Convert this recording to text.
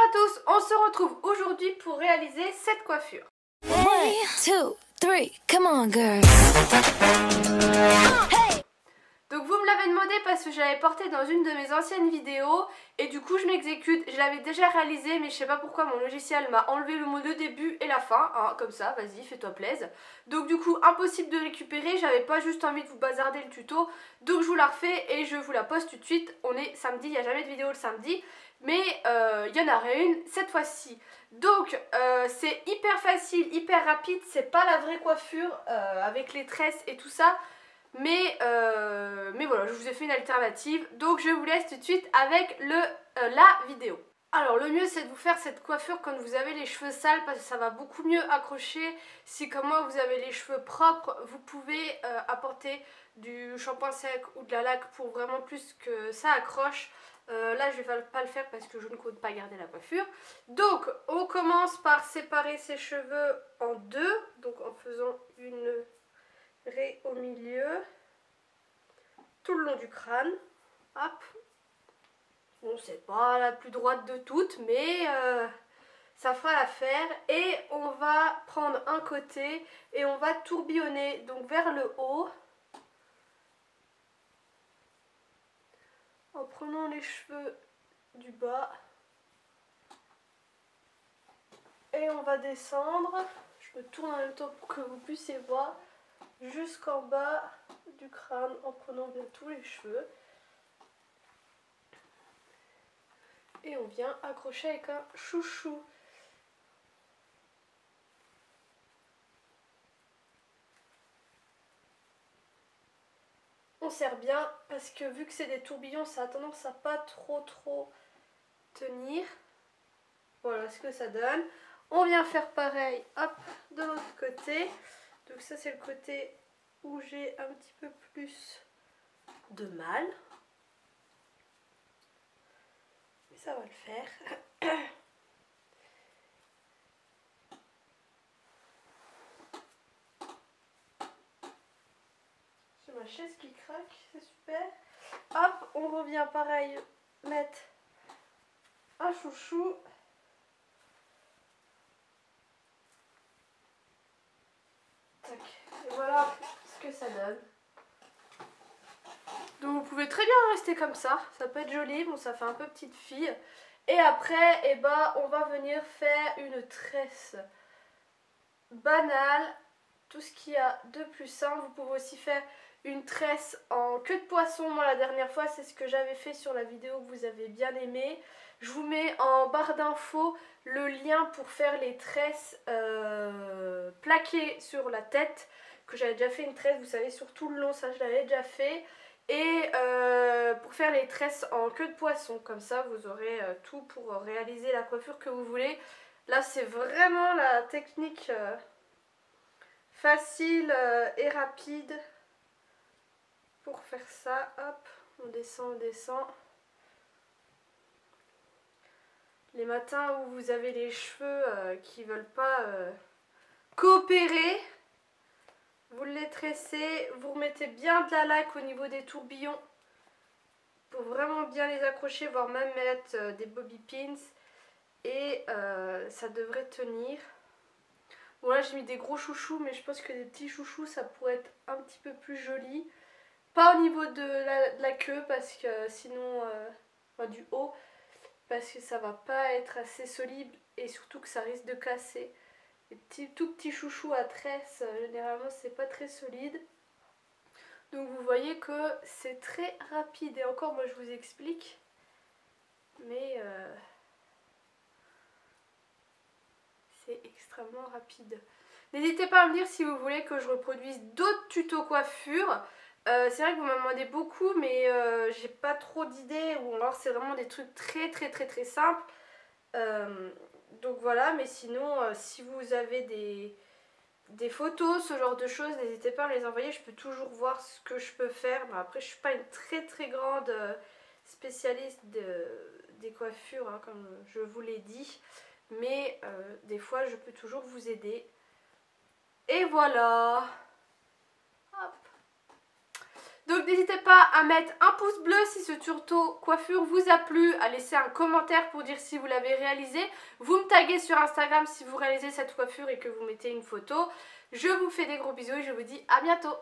à tous, on se retrouve aujourd'hui pour réaliser cette coiffure. 1, 2, 3, come on girl. Donc vous me l'avez demandé parce que je l'avais porté dans une de mes anciennes vidéos et du coup je m'exécute. Je l'avais déjà réalisé mais je sais pas pourquoi mon logiciel m'a enlevé le mot de début et la fin, hein, comme ça, vas-y fais-toi plaisir. Donc du coup impossible de récupérer, j'avais pas juste envie de vous bazarder le tuto, donc je vous la refais et je vous la poste tout de suite. On est samedi, il n'y a jamais de vidéo le samedi, mais il y en aura une cette fois-ci. Donc c'est hyper facile, hyper rapide, c'est pas la vraie coiffure avec les tresses et tout ça. Mais voilà, je vous ai fait une alternative. Donc je vous laisse tout de suite avec la vidéo. Alors le mieux c'est de vous faire cette coiffure quand vous avez les cheveux sales parce que ça va beaucoup mieux accrocher. Si comme moi vous avez les cheveux propres, vous pouvez apporter du shampoing sec ou de la laque pour vraiment plus que ça accroche. Là je vais pas le faire parce que je ne compte pas garder la coiffure. Donc on commence par séparer ses cheveux en deux. Donc en faisant une raie au milieu, tout le long du crâne. Hop. Bon, c'est pas la plus droite de toutes, mais ça fera l'affaire. Et on va prendre un côté et on va tourbillonner donc vers le haut en prenant les cheveux du bas et on va descendre. Je me tourne en même temps pour que vous puissiez voir jusqu'en bas du crâne en prenant bien tous les cheveux. Et on vient accrocher avec un chouchou. On serre bien parce que vu que c'est des tourbillons, ça a tendance à pas trop tenir. Voilà ce que ça donne. On vient faire pareil, hop, de l'autre côté. Donc ça c'est le côté où j'ai un petit peu plus de mal. Mais ça va le faire. J'ai ma chaise qui craque, c'est super. Hop, on revient pareil, mettre un chouchou. Tac. Et voilà ce que ça donne. Donc vous pouvez très bien rester comme ça peut être joli, bon ça fait un peu petite fille. Et après, eh ben, on va venir faire une tresse banale, tout ce qu'il y a de plus simple. Vous pouvez aussi faire une tresse en queue de poisson. Moi la dernière fois c'est ce que j'avais fait sur la vidéo que vous avez bien aimé. Je vous mets en barre d'infos le lien pour faire les tresses plaquées sur la tête, que j'avais déjà fait une tresse, vous savez, sur tout le long, ça je l'avais déjà fait. Et pour faire les tresses en queue de poisson, comme ça vous aurez tout pour réaliser la coiffure que vous voulez. Là c'est vraiment la technique facile et rapide pour faire ça. Hop, on descend, on descend. Les matins où vous avez les cheveux qui veulent pas coopérer, vous les tressez, vous remettez bien de la laque au niveau des tourbillons pour vraiment bien les accrocher, voire même mettre des bobby pins, et ça devrait tenir. Bon là j'ai mis des gros chouchous, mais je pense que des petits chouchous ça pourrait être un petit peu plus joli. Pas au niveau de la queue parce que sinon, enfin du haut, parce que ça va pas être assez solide et surtout que ça risque de casser. Les tout petits chouchous à tresse, généralement c'est pas très solide. Donc vous voyez que c'est très rapide. Et encore moi je vous explique. Mais c'est extrêmement rapide. N'hésitez pas à me dire si vous voulez que je reproduise d'autres tutos coiffure. C'est vrai que vous m'en demandez beaucoup, mais j'ai pas trop d'idées, ou alors c'est vraiment des trucs très simples. Donc voilà, mais sinon si vous avez des photos, ce genre de choses, n'hésitez pas à me les envoyer, je peux toujours voir ce que je peux faire. Mais après je suis pas une très grande spécialiste des coiffures, hein, comme je vous l'ai dit, mais des fois je peux toujours vous aider. Et voilà. Hop. Donc n'hésitez pas à mettre un pouce bleu si ce tuto coiffure vous a plu, à laisser un commentaire pour dire si vous l'avez réalisé. Vous me taguez sur Instagram si vous réalisez cette coiffure et que vous mettez une photo. Je vous fais des gros bisous et je vous dis à bientôt.